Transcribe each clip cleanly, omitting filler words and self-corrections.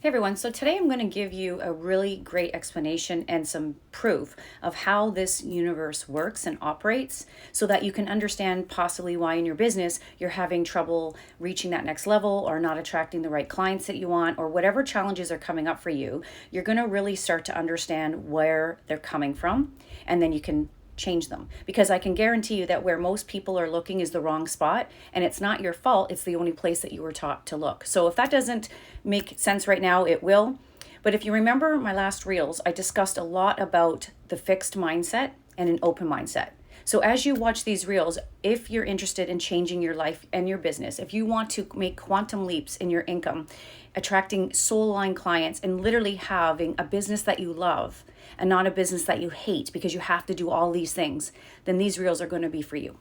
Hey everyone, so today I'm going to give you a really great explanation and some proof of how this universe works and operates so that you can understand possibly why in your business you're having trouble reaching that next level or not attracting the right clients that you want, or whatever challenges are coming up for you. You're going to really start to understand where they're coming from, and then you can change them, because I can guarantee you that where most people are looking is the wrong spot, and it's not your fault. It's the only place that you were taught to look. So if that doesn't make sense right now, it will. But if you remember my last reels, I discussed a lot about the fixed mindset and an open mindset. So as you watch these reels, if you're interested in changing your life and your business, if you want to make quantum leaps in your income, attracting soul-aligned clients, and literally having a business that you love and not a business that you hate because you have to do all these things, then these reels are going to be for you.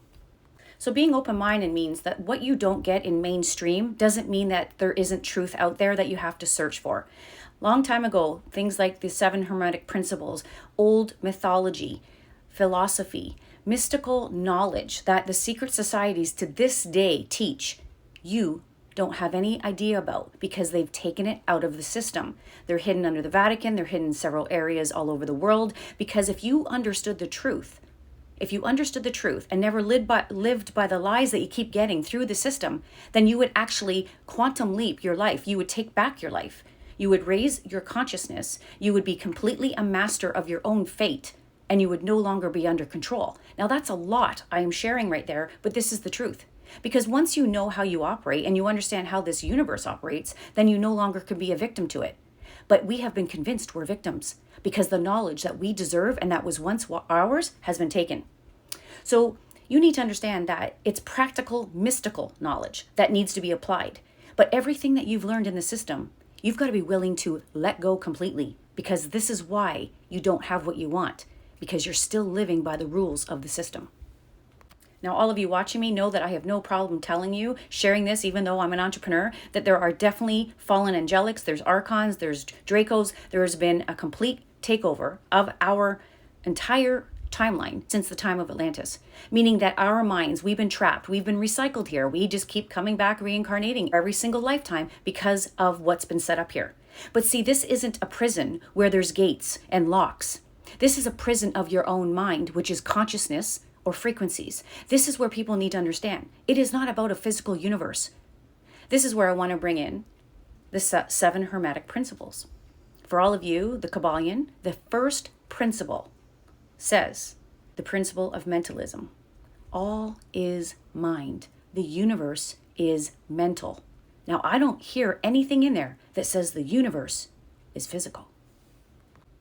So being open-minded means that what you don't get in mainstream doesn't mean that there isn't truth out there that you have to search for. Long time ago, things like the 7 Hermetic principles, old mythology, philosophy, mystical knowledge that the secret societies to this day teach, you don't have any idea about because they've taken it out of the system. They're hidden under the Vatican, they're hidden in several areas all over the world, because if you understood the truth, and never lived by the lies that you keep getting through the system, then you would actually quantum leap your life. You would take back your life. You would raise your consciousness. You would be completely a master of your own fate, and you would no longer be under control. Now that's a lot I am sharing right there, but this is the truth. Because once you know how you operate and you understand how this universe operates, then you no longer can be a victim to it. But we have been convinced we're victims because the knowledge that we deserve and that was once ours has been taken. So you need to understand that it's practical, mystical knowledge that needs to be applied. But everything that you've learned in the system, you've got to be willing to let go completely, because this is why you don't have what you want, because you're still living by the rules of the system. Now, all of you watching me know that I have no problem telling you, sharing this, even though I'm an entrepreneur, that there are definitely fallen angelics, there's archons, there's Dracos. There has been a complete takeover of our entire timeline since the time of Atlantis, meaning that our minds, we've been trapped, we've been recycled here. We just keep coming back, reincarnating every single lifetime because of what's been set up here. But see, this isn't a prison where there's gates and locks. This is a prison of your own mind, which is consciousness or frequencies. This is where people need to understand. It is not about a physical universe. This is where I want to bring in the 7 Hermetic principles. For all of you, the Kybalion, the first principle says the principle of mentalism. All is mind. The universe is mental. Now, I don't hear anything in there that says the universe is physical.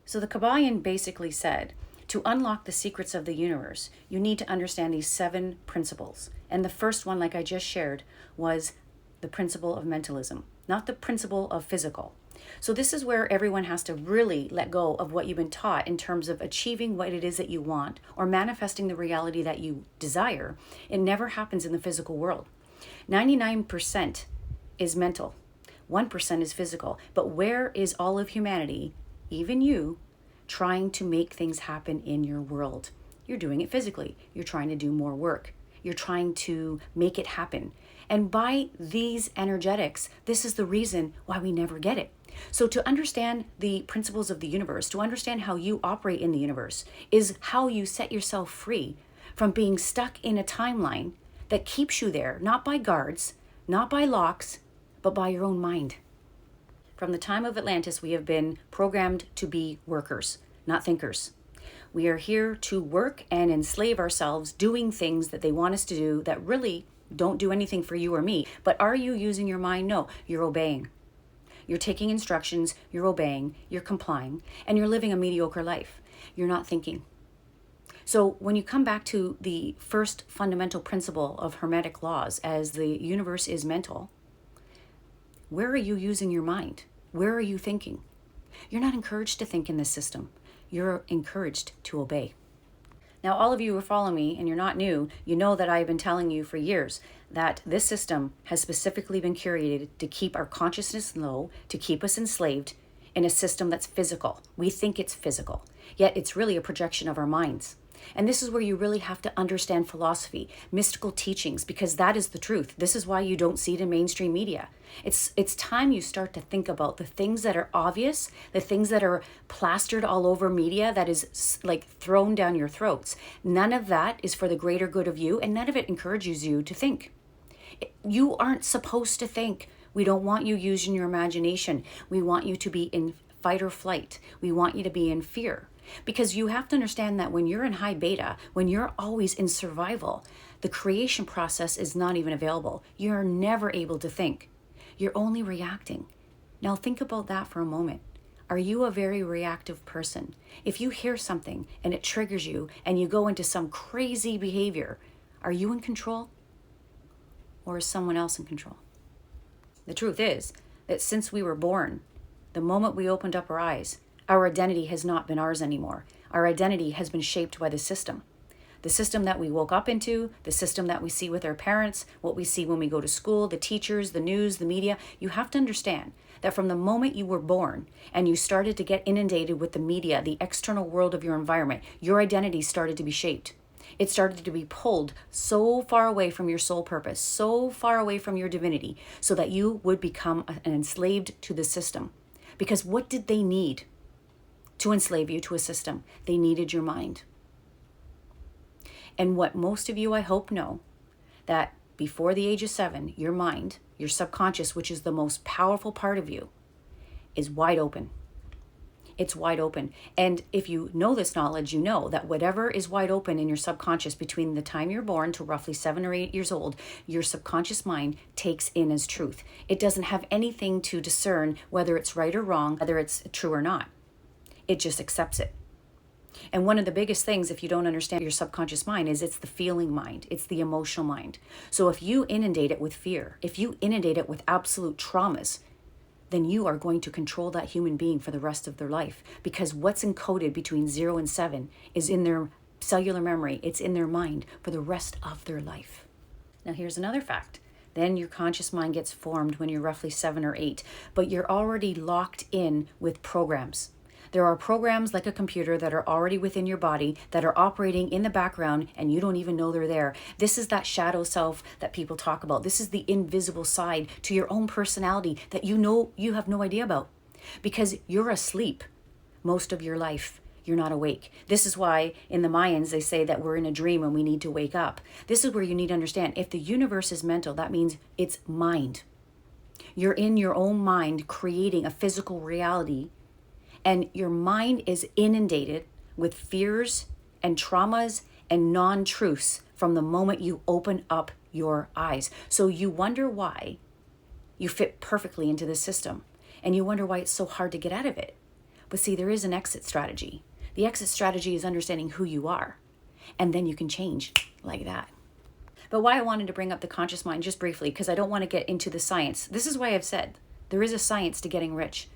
So the Kybalion basically said, to unlock the secrets of the universe, you need to understand these 7 principles. And the first one, like I just shared, was the principle of mentalism, not the principle of physical. So this is where everyone has to really let go of what you've been taught in terms of achieving what it is that you want or manifesting the reality that you desire. It never happens in the physical world. 99% is mental. 1% is physical. But where is all of humanity, even you, trying to make things happen in your world? You're doing it physically. You're trying to do more work. You're trying to make it happen. And by these energetics, this is the reason why we never get it. So to understand the principles of the universe, to understand how you operate in the universe, is how you set yourself free from being stuck in a timeline that keeps you there, not by guards, not by locks, but by your own mind. From the time of Atlantis, we have been programmed to be workers, not thinkers. We are here to work and enslave ourselves doing things that they want us to do that really don't do anything for you or me. But are you using your mind? No, you're obeying. You're taking instructions, you're obeying, you're complying, and you're living a mediocre life. You're not thinking. So when you come back to the first fundamental principle of Hermetic laws, as the universe is mental, where are you using your mind? Where are you thinking? You're not encouraged to think in this system. You're encouraged to obey. Now, all of you who follow me, and you're not new, you know that I've been telling you for years that this system has specifically been curated to keep our consciousness low, to keep us enslaved in a system that's physical. We think it's physical, yet it's really a projection of our minds. And this is where you really have to understand philosophy, mystical teachings, because that is the truth. This is why you don't see it in mainstream media. It's time you start to think about the things that are obvious, the things that are plastered all over media that is like thrown down your throats. None of that is for the greater good of you, and none of it encourages you to think. You aren't supposed to think. We don't want you using your imagination. We want you to be in fight or flight. We want you to be in fear. Because you have to understand that when you're in high beta, when you're always in survival, the creation process is not even available. You're never able to think. You're only reacting. Now think about that for a moment. Are you a very reactive person? If you hear something and it triggers you and you go into some crazy behavior, are you in control? Or is someone else in control? The truth is that since we were born, the moment we opened up our eyes, our identity has not been ours anymore. Our identity has been shaped by the system. The system that we woke up into, the system that we see with our parents, what we see when we go to school, the teachers, the news, the media. You have to understand that from the moment you were born and you started to get inundated with the media, the external world of your environment, your identity started to be shaped. It started to be pulled so far away from your soul purpose, so far away from your divinity, so that you would become enslaved to the system. Because what did they need to enslave you to a system? They needed your mind. And what most of you, I hope, know, that before the age of 7, your mind, your subconscious, which is the most powerful part of you, is wide open. It's wide open. And if you know this knowledge, you know that whatever is wide open in your subconscious between the time you're born to roughly 7 or 8 years old, your subconscious mind takes in as truth. It doesn't have anything to discern whether it's right or wrong, whether it's true or not. It just accepts it. And one of the biggest things, if you don't understand your subconscious mind, is it's the feeling mind. It's the emotional mind. So if you inundate it with fear, if you inundate it with absolute traumas, then you are going to control that human being for the rest of their life. Because what's encoded between 0 and 7 is in their cellular memory. It's in their mind for the rest of their life. Now here's another fact. Then your conscious mind gets formed when you're roughly 7 or 8, but you're already locked in with programs. There are programs like a computer that are already within your body that are operating in the background and you don't even know they're there. This is that shadow self that people talk about. This is the invisible side to your own personality that you know you have no idea about because you're asleep most of your life. You're not awake. This is why in the Mayans they say that we're in a dream and we need to wake up. This is where you need to understand if the universe is mental, that means it's mind. You're in your own mind creating a physical reality. And your mind is inundated with fears and traumas and non-truths from the moment you open up your eyes. So you wonder why you fit perfectly into the system. And you wonder why it's so hard to get out of it. But see, there is an exit strategy. The exit strategy is understanding who you are. And then you can change like that. But why I wanted to bring up the conscious mind just briefly, because I don't want to get into the science. This is why I've said there is a science to getting rich.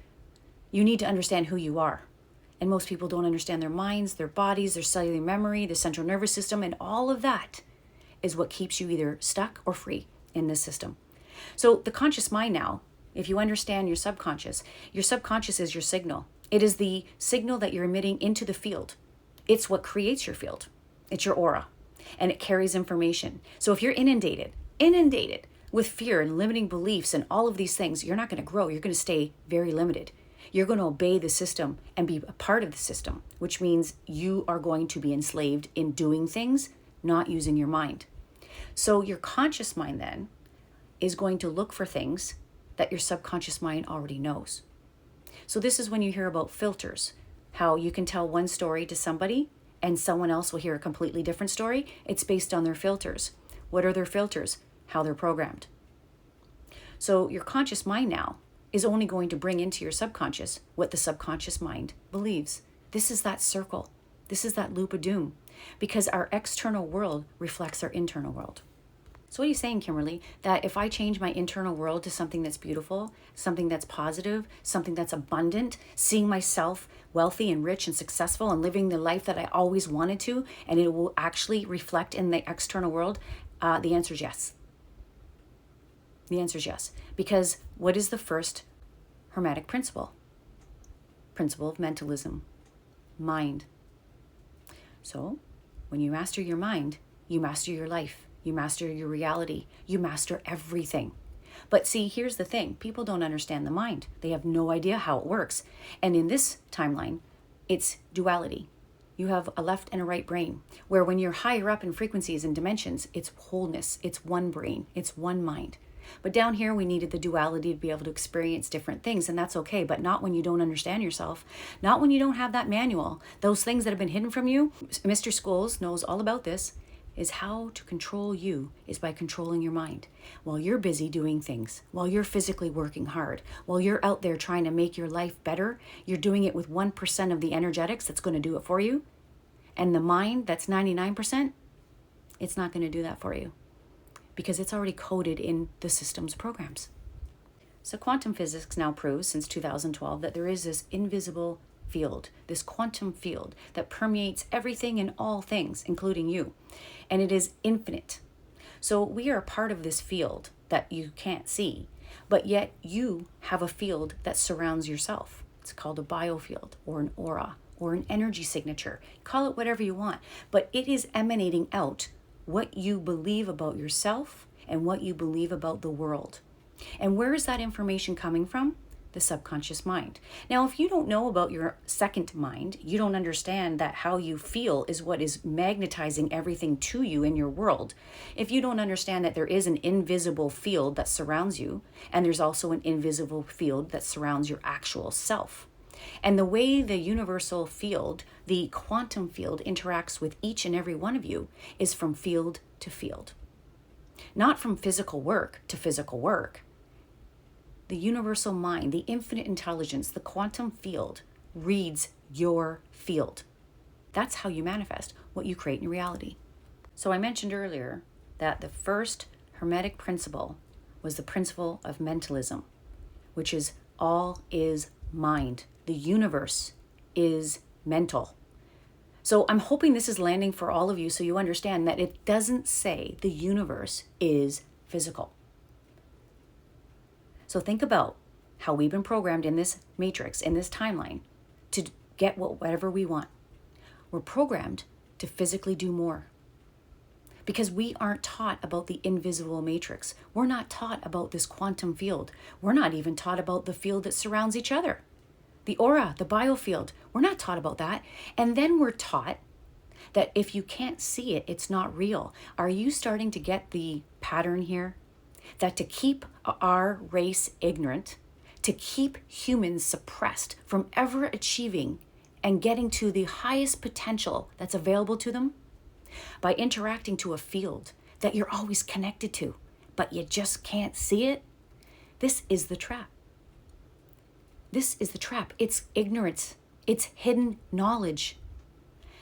You need to understand who you are. And most people don't understand their minds, their bodies, their cellular memory, the central nervous system, and all of that is what keeps you either stuck or free in this system. So the conscious mind now, if you understand your subconscious is your signal. It is the signal that you're emitting into the field. It's what creates your field. It's your aura. And it carries information. So if you're inundated with fear and limiting beliefs and all of these things, you're not going to grow. You're going to stay very limited. You're going to obey the system and be a part of the system, which means you are going to be enslaved in doing things, not using your mind. So your conscious mind then is going to look for things that your subconscious mind already knows. So this is when you hear about filters, how you can tell one story to somebody and someone else will hear a completely different story. It's based on their filters. What are their filters? How they're programmed. So your conscious mind now is only going to bring into your subconscious what the subconscious mind believes. This is that circle. This is that loop of doom because our external world reflects our internal world. So what are you saying, Kimberly? That if I change my internal world to something that's beautiful, something that's positive, something that's abundant, seeing myself wealthy and rich and successful and living the life that I always wanted to, and it will actually reflect in the external world? The answer is yes. The answer is yes. Because what is the first Hermetic principle? Principle of mentalism. Mind. So When you master your mind, you master your life, you master your reality, you master everything. But see, here's the thing. People don't understand the mind. They have no idea how it works. And in this timeline, it's duality. You have a left and a right brain, where when you're higher up in frequencies and dimensions, it's wholeness, it's one brain, it's one mind. But down here, we needed the duality to be able to experience different things, and that's okay, but not when you don't understand yourself, not when you don't have that manual. Those things that have been hidden from you, Mr. Scholes knows all about this, is how to control you is by controlling your mind. While you're busy doing things, while you're physically working hard, while you're out there trying to make your life better, you're doing it with 1% of the energetics that's going to do it for you. And the mind, that's 99%, it's not going to do that for you, because it's already coded in the system's programs. So quantum physics now proves, since 2012, that there is this invisible field, this quantum field that permeates everything and all things, including you. And it is infinite. So we are a part of this field that you can't see, but yet you have a field that surrounds yourself. It's called a biofield or an aura or an energy signature. Call it whatever you want, but it is emanating out what you believe about yourself and what you believe about the world. And where is that information coming from? The subconscious mind. Now, if you don't know about your second mind, you don't understand that how you feel is what is magnetizing everything to you in your world. If you don't understand that there is an invisible field that surrounds you, and there's also an invisible field that surrounds your actual self. And the way the universal field, the quantum field, interacts with each and every one of you is from field to field. Not from physical work to physical work. The universal mind, the infinite intelligence, the quantum field reads your field. That's how you manifest what you create in reality. So I mentioned earlier that the first Hermetic principle was the principle of mentalism, which is all is mind. The universe is mental. So I'm hoping this is landing for all of you so you understand that it doesn't say the universe is physical. So think about how we've been programmed in this matrix, in this timeline, to get whatever we want. We're programmed to physically do more because we aren't taught about the invisible matrix. We're not taught about this quantum field. We're not even taught about the field that surrounds each other. The aura, the biofield, we're not taught about that. And then we're taught that if you can't see it, it's not real. Are you starting to get the pattern here? That to keep our race ignorant, to keep humans suppressed from ever achieving and getting to the highest potential that's available to them, by interacting to a field that you're always connected to, but you just can't see it, this is the trap. This is the trap. It's ignorance. It's hidden knowledge.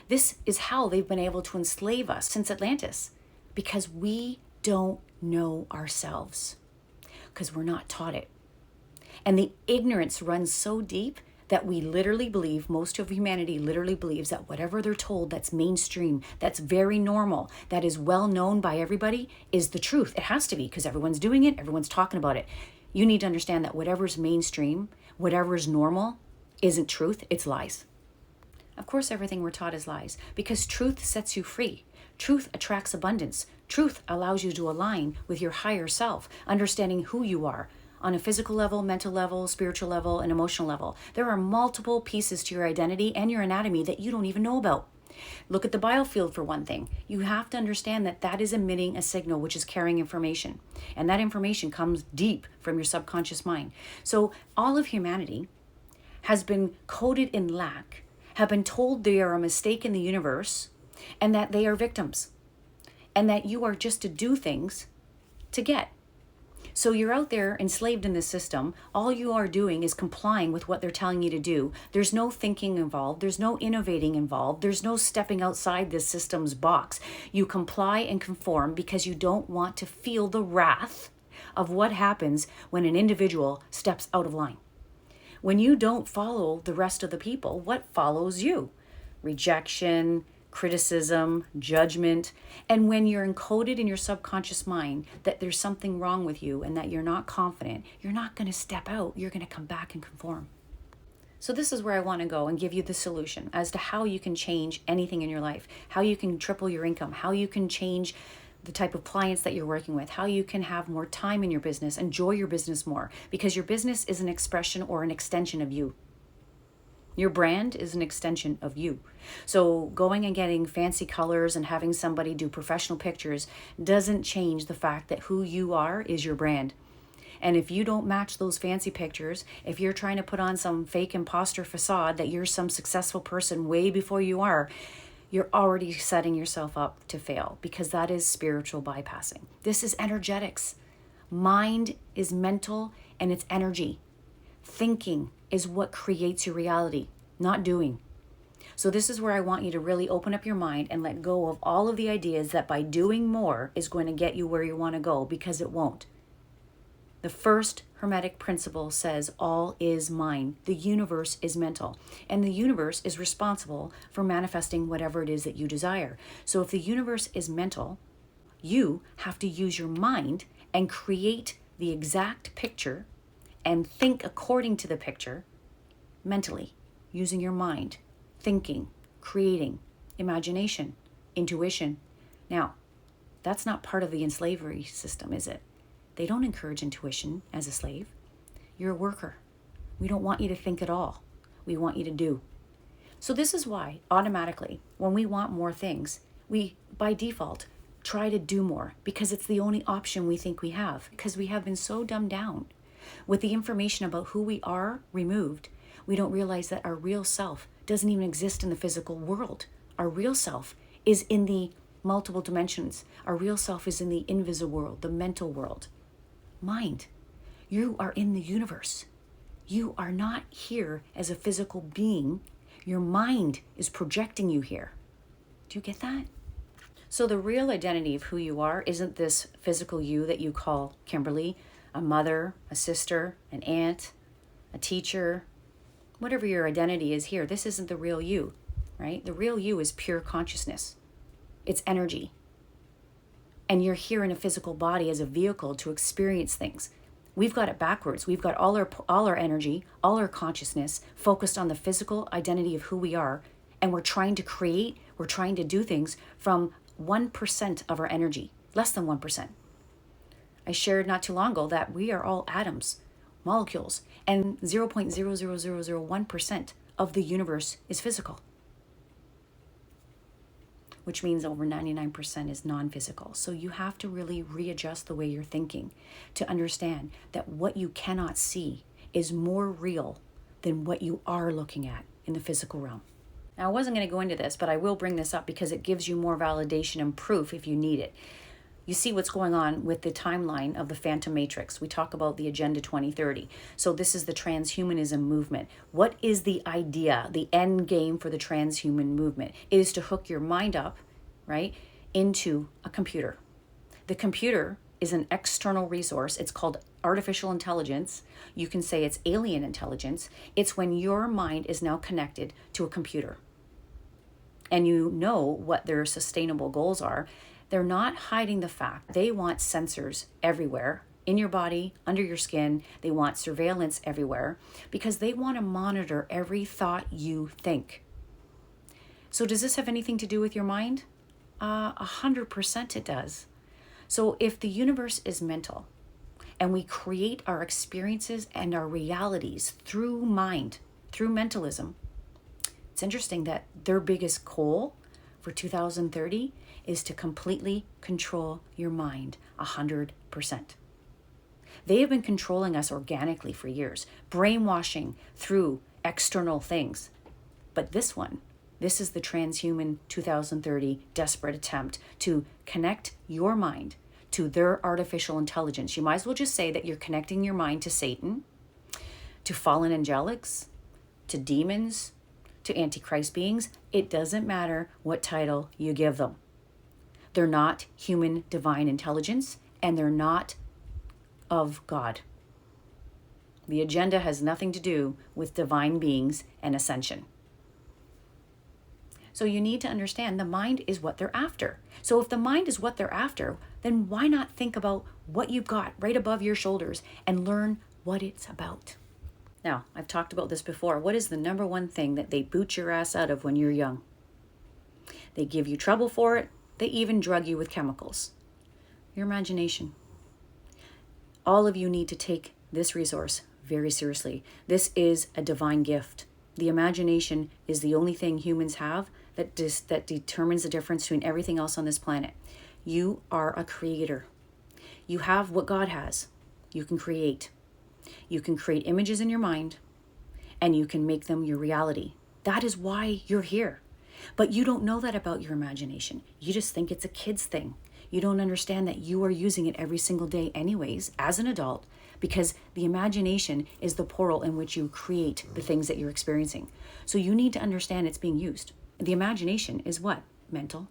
This is how they've been able to enslave us since Atlantis, because we don't know ourselves, because we're not taught it. And the ignorance runs so deep that we literally believe, most of humanity literally believes that whatever they're told that's mainstream, that's very normal, that is well known by everybody is the truth. It has to be, because everyone's doing it, everyone's talking about it. You need to understand that whatever's mainstream, whatever's normal, isn't truth, it's lies. Of course, everything we're taught is lies, because truth sets you free. Truth attracts abundance. Truth allows you to align with your higher self, understanding who you are on a physical level, mental level, spiritual level, and emotional level. There are multiple pieces to your identity and your anatomy that you don't even know about. Look at the biofield for one thing. You have to understand that that is emitting a signal which is carrying information. And that information comes deep from your subconscious mind. So all of humanity has been coded in lack, have been told they are a mistake in the universe, and that they are victims, and that you are just to do things to get. So you're out there enslaved in this system. All you are doing is complying with what they're telling you to do. There's no thinking involved. There's no innovating involved. There's no stepping outside this system's box. You comply and conform because you don't want to feel the wrath of what happens when an individual steps out of line. When you don't follow the rest of the people, what follows you? Rejection, criticism, judgment. And when you're encoded in your subconscious mind that there's something wrong with you and that you're not confident, you're not going to step out. You're going to come back and conform. So this is where I want to go and give you the solution as to how you can change anything in your life, how you can triple your income, how you can change the type of clients that you're working with, how you can have more time in your business, enjoy your business more, because your business is an expression or an extension of you. Your brand is an extension of you. So going and getting fancy colors and having somebody do professional pictures doesn't change the fact that who you are is your brand. And if you don't match those fancy pictures, if you're trying to put on some fake imposter facade that you're some successful person way before you are, you're already setting yourself up to fail, because that is spiritual bypassing. This is energetics. Mind is mental and it's energy. Thinking is what creates your reality, not doing. So this is where I want you to really open up your mind and let go of all of the ideas that by doing more is going to get you where you want to go, because it won't. The first Hermetic principle says all is mind. The universe is mental, and the universe is responsible for manifesting whatever it is that you desire. So if the universe is mental, you have to use your mind and create the exact picture and think according to the picture mentally, using your mind, thinking, creating, imagination, intuition. Now, that's not part of the enslavery system, is it? They don't encourage intuition as a slave. You're a worker. We don't want you to think at all. We want you to do. So this is why, automatically, when we want more things, we, by default, try to do more, because it's the only option we think we have, because we have been so dumbed down. With the information about who we are removed, we don't realize that our real self doesn't even exist in the physical world. Our real self is in the multiple dimensions. Our real self is in the invisible world, the mental world. Mind. You are in the universe. You are not here as a physical being. Your mind is projecting you here. Do you get that? So the real identity of who you are isn't this physical you that you call Kimberly, a mother, a sister, an aunt, a teacher, whatever your identity is here. This isn't the real you, right? The real you is pure consciousness. It's energy. And you're here in a physical body as a vehicle to experience things. We've got it backwards. We've got all our energy, all our consciousness focused on the physical identity of who we are. And we're trying to create, we're trying to do things from 1% of our energy, less than 1%. I shared not too long ago that we are all atoms, molecules, and 0.00001% of the universe is physical, which means over 99% is non-physical. So you have to really readjust the way you're thinking to understand that what you cannot see is more real than what you are looking at in the physical realm. Now, I wasn't going to go into this, but I will bring this up because it gives you more validation and proof if you need it. You see what's going on with the timeline of the Phantom Matrix. We talk about the Agenda 2030. So this is the Transhumanism movement. What is the idea, the end game for the transhuman movement? It is to hook your mind up, right, into a computer. The computer is an external resource. It's called artificial intelligence. You can say it's alien intelligence. It's when your mind is now connected to a computer. And you know what their sustainable goals are. They're not hiding the fact. They want sensors everywhere, in your body, under your skin. They want surveillance everywhere because they want to monitor every thought you think. So does this have anything to do with your mind? 100% it does. So if the universe is mental and we create our experiences and our realities through mind, through mentalism, it's interesting that their biggest goal for 2030 is to completely control your mind 100%. They have been controlling us organically for years, brainwashing through external things. But this is the transhuman 2030 desperate attempt to connect your mind to their artificial intelligence. You might as well just say that you're connecting your mind to Satan, to fallen angelics, to demons, to antichrist beings. It doesn't matter what title you give them. They're not human divine intelligence, and they're not of God. The agenda has nothing to do with divine beings and ascension. So you need to understand the mind is what they're after. So if the mind is what they're after, then why not think about what you've got right above your shoulders and learn what it's about? Now, I've talked about this before. What is the number one thing that they boot your ass out of when you're young? They give you trouble for it. They even drug you with chemicals. Your imagination. All of you need to take this resource very seriously. This is a divine gift. The imagination is the only thing humans have that determines the difference between everything else on this planet. You are a creator. You have what God has. You can create. You can create images in your mind, and you can make them your reality. That is why you're here. But you don't know that about your imagination. You just think it's a kid's thing. You don't understand that you are using it every single day anyways, as an adult, because the imagination is the portal in which you create the things that you're experiencing. So you need to understand it's being used. The imagination is what? Mental.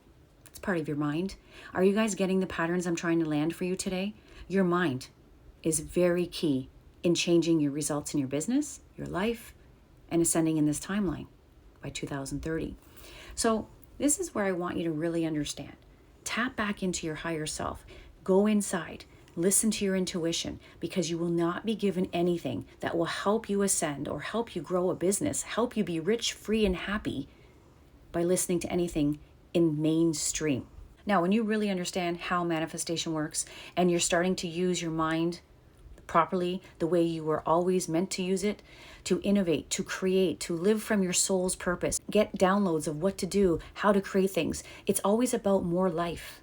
It's part of your mind. Are you guys getting the patterns I'm trying to land for you today? Your mind is very key in changing your results in your business, your life, and ascending in this timeline by 2030. So this is where I want you to really understand. Tap back into your higher self. Go inside. Listen to your intuition, because you will not be given anything that will help you ascend or help you grow a business, help you be rich, free, and happy by listening to anything in mainstream. Now, when you really understand how manifestation works and you're starting to use your mind properly, the way you were always meant to use it, to innovate, to create, to live from your soul's purpose, get downloads of what to do, how to create things. It's always about more life.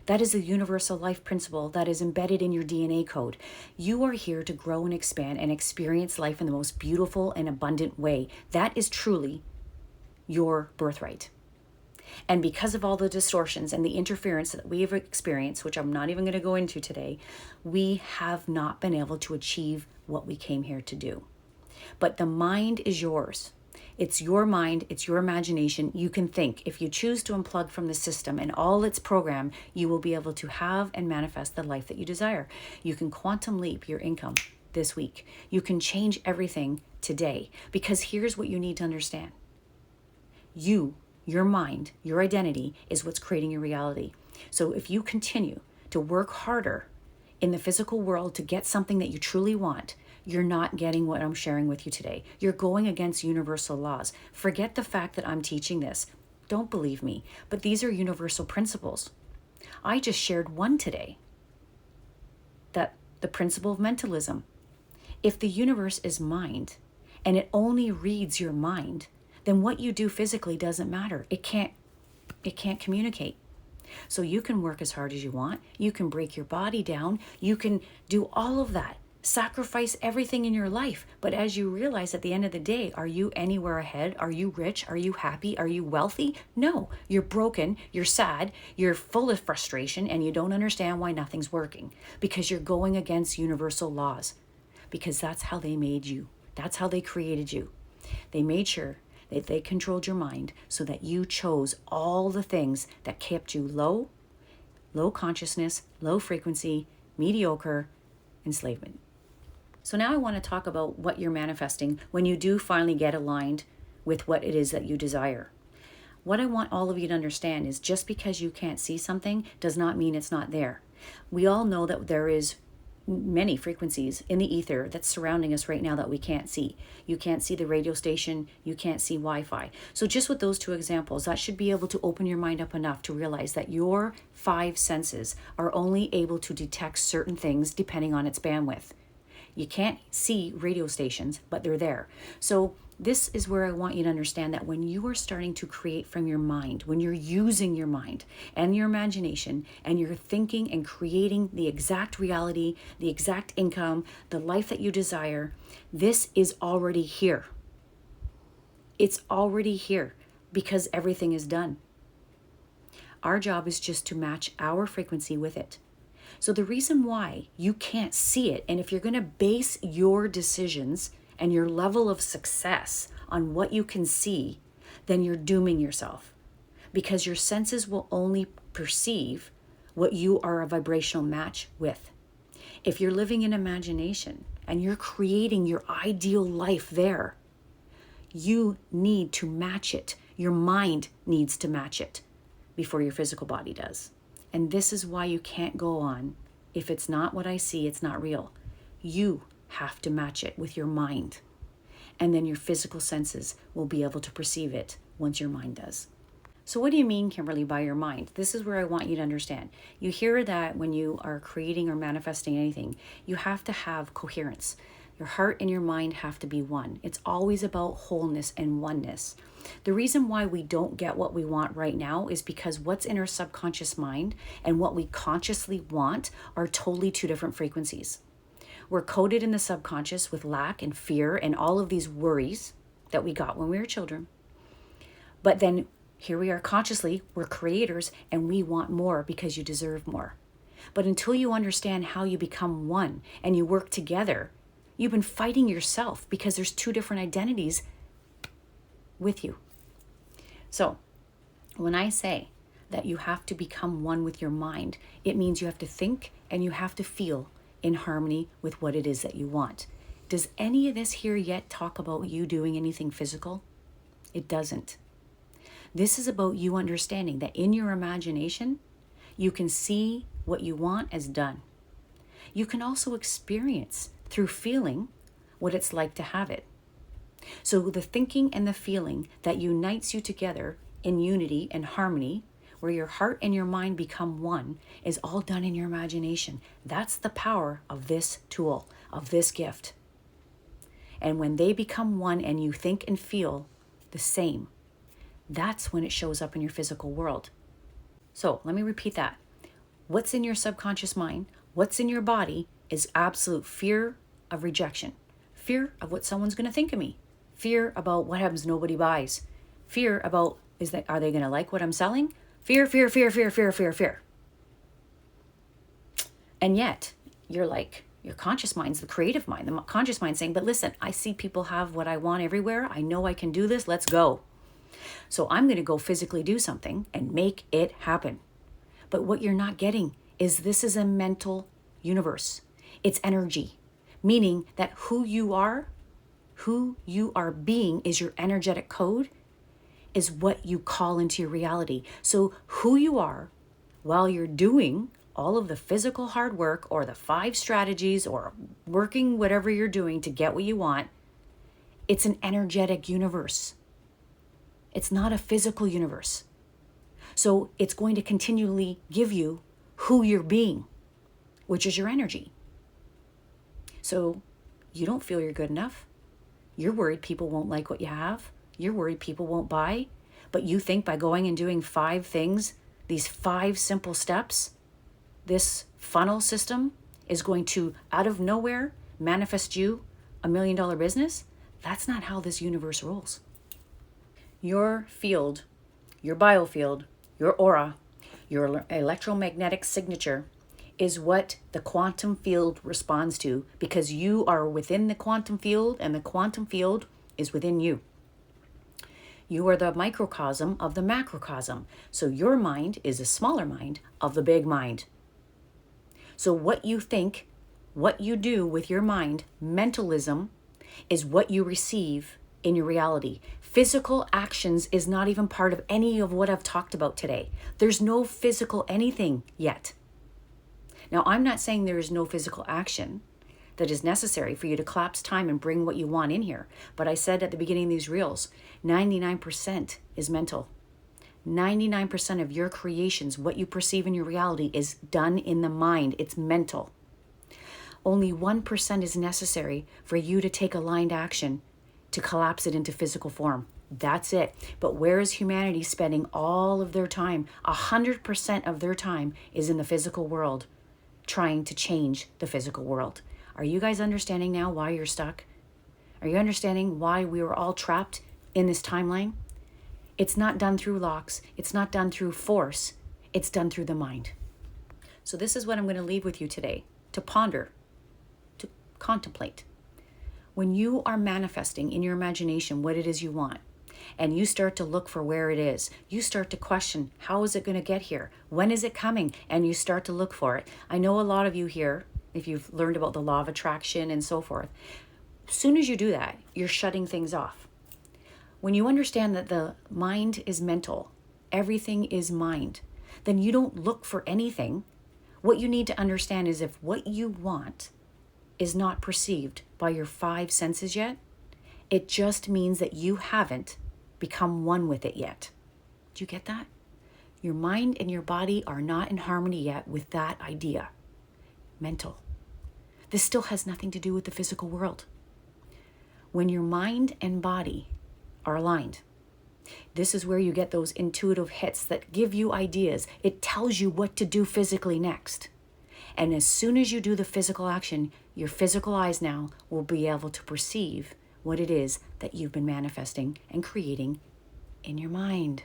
That is a universal life principle that is embedded in your DNA code. You are here to grow and expand and experience life in the most beautiful and abundant way. That is truly your birthright. And because of all the distortions and the interference that we have experienced, which I'm not even going to go into today, we have not been able to achieve what we came here to do. But the mind is yours. It's your mind, it's your imagination. You can think. If you choose to unplug from the system and all its program, you will be able to have and manifest the life that you desire. You can quantum leap your income this week. You can change everything today, because here's what you need to understand. Your mind, your identity is what's creating your reality. So if you continue to work harder in the physical world to get something that you truly want, you're not getting what I'm sharing with you today. You're going against universal laws. Forget the fact that I'm teaching this. Don't believe me, but these are universal principles. I just shared one today, that the principle of mentalism. If the universe is mind and it only reads your mind, then what you do physically doesn't matter. It can't communicate. So you can work as hard as you want. You can break your body down. You can do all of that. Sacrifice everything in your life. But as you realize at the end of the day, are you anywhere ahead? Are you rich? Are you happy? Are you wealthy? No, you're broken. You're sad. You're full of frustration, and you don't understand why nothing's working, because you're going against universal laws, because that's how they made you. That's how they created you. They made sure that they controlled your mind so that you chose all the things that kept you low consciousness, low frequency, mediocre, enslavement. So now I want to talk about what you're manifesting when you do finally get aligned with what it is that you desire. What I want all of you to understand is, just because you can't see something does not mean it's not there. We all know that there is many frequencies in the ether that's surrounding us right now that we can't see. You can't see the radio station, you can't see Wi-Fi. So just with those two examples, that should be able to open your mind up enough to realize that your 5 senses are only able to detect certain things depending on its bandwidth. You can't see radio stations, but they're there. So this is where I want you to understand that when you are starting to create from your mind, when you're using your mind and your imagination, and you're thinking and creating the exact reality, the exact income, the life that you desire, this is already here. It's already here because everything is done. Our job is just to match our frequency with it. So the reason why you can't see it, and if you're going to base your decisions and your level of success on what you can see, then you're dooming yourself, because your senses will only perceive what you are a vibrational match with. If you're living in imagination and you're creating your ideal life there, you need to match it. Your mind needs to match it before your physical body does. And this is why you can't go on, if it's not what I see, it's not real. You have to match it with your mind. and then your physical senses will be able to perceive it once your mind does. So what do you mean, Kimberly, by your mind? This is where I want you to understand. You hear that when you are creating or manifesting anything, you have to have coherence. Your heart and your mind have to be one. It's always about wholeness and oneness. The reason why we don't get what we want right now is because what's in our subconscious mind and what we consciously want are totally two different frequencies. We're coded in the subconscious with lack and fear and all of these worries that we got when we were children. But then here we are consciously, we're creators and we want more because you deserve more. But until you understand how you become one and you work together, you've been fighting yourself because there's two different identities with you. So when I say that you have to become one with your mind, it means you have to think and you have to feel in harmony with what it is that you want. Does any of this here yet talk about you doing anything physical? It doesn't. This is about you understanding that in your imagination, you can see what you want as done. You can also experience through feeling what it's like to have it. So the thinking and the feeling that unites you together in unity and harmony, where your heart and your mind become one, is all done in your imagination. That's the power of this tool, of this gift. And when they become one and you think and feel the same, that's when it shows up in your physical world. So let me repeat that. What's in your subconscious mind, what's in your body is absolute fear of rejection, fear of what someone's going to think of me, fear about what happens nobody buys, fear about are they going to like what I'm selling? Fear, fear, fear, fear, fear, fear, fear. And yet, you're like, your conscious mind's the creative mind, the conscious mind saying, but listen, I see people have what I want everywhere. I know I can do this. Let's go. So I'm going to go physically do something and make it happen. But what you're not getting is this is a mental universe. It's energy, meaning that who you are being is your energetic code, is what you call into your reality. So who you are while you're doing all of the physical hard work or the 5 strategies or working whatever you're doing to get what you want, it's an energetic universe. It's not a physical universe. So it's going to continually give you who you're being, which is your energy. So you don't feel you're good enough. You're worried people won't like what you have. You're worried people won't buy. But you think by going and doing 5 things, these 5 simple steps, this funnel system is going to, out of nowhere, manifest you $1 million business? That's not how this universe rolls. Your field, your biofield, your aura, your electromagnetic signature is what the quantum field responds to, because you are within the quantum field and the quantum field is within you. You are the microcosm of the macrocosm. So your mind is a smaller mind of the big mind. So what you think, what you do with your mind, mentalism, is what you receive in your reality. Physical actions is not even part of any of what I've talked about today. There's no physical anything yet. Now, I'm not saying there is no physical action that is necessary for you to collapse time and bring what you want in here. But I said at the beginning of these reels, 99% is mental. 99% of your creations, what you perceive in your reality, is done in the mind. It's mental. Only 1% is necessary for you to take aligned action to collapse it into physical form. That's it. But where is humanity spending all of their time? 100% of their time is in the physical world, trying to change the physical world. Are you guys understanding now why you're stuck? Are you understanding why we were all trapped in this timeline? It's not done through locks. It's not done through force. It's done through the mind. So this is what I'm going to leave with you today, to ponder, to contemplate. When you are manifesting in your imagination what it is you want, and you start to look for where it is, you start to question, how is it going to get here? When is it coming? And you start to look for it. I know a lot of you here, if you've learned about the law of attraction and so forth, as soon as you do that, you're shutting things off. When you understand that the mind is mental, everything is mind, then you don't look for anything. What you need to understand is if what you want is not perceived by your 5 senses yet, It just means that you haven't become one with it yet. Do you get that? Your mind and your body are not in harmony yet with that idea. Mental. This still has nothing to do with the physical world. When your mind and body are aligned, this is where you get those intuitive hits that give you ideas. It tells you what to do physically next. And as soon as you do the physical action, your physical eyes now will be able to perceive what it is that you've been manifesting and creating in your mind.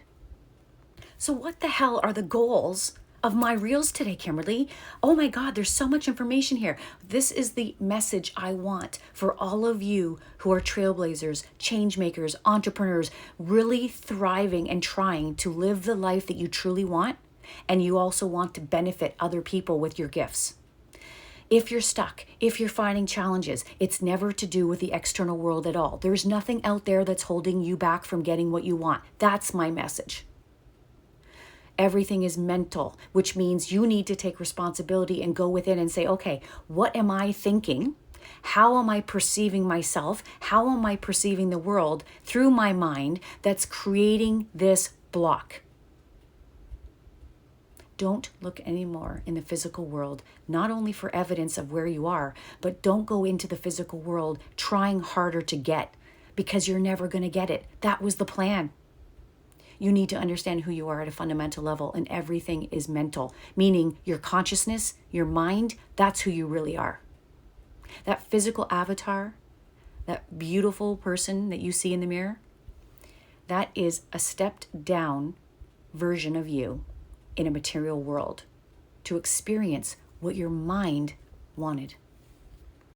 So what the hell are the goals of my reels today, Kimberly? Oh my God, there's so much information here. This is the message I want for all of you who are trailblazers, change makers, entrepreneurs, really thriving and trying to live the life that you truly want. And you also want to benefit other people with your gifts. If you're stuck, if you're finding challenges, it's never to do with the external world at all. There's nothing out there that's holding you back from getting what you want. That's my message. Everything is mental, which means you need to take responsibility and go within and say, okay, what am I thinking? How am I perceiving myself? How am I perceiving the world through my mind that's creating this block? Don't look anymore in the physical world, not only for evidence of where you are, but don't go into the physical world trying harder to get, because you're never going to get it. That was the plan. You need to understand who you are at a fundamental level, and everything is mental, meaning your consciousness, your mind, that's who you really are. That physical avatar, that beautiful person that you see in the mirror, that is a stepped down version of you in a material world to experience what your mind wanted.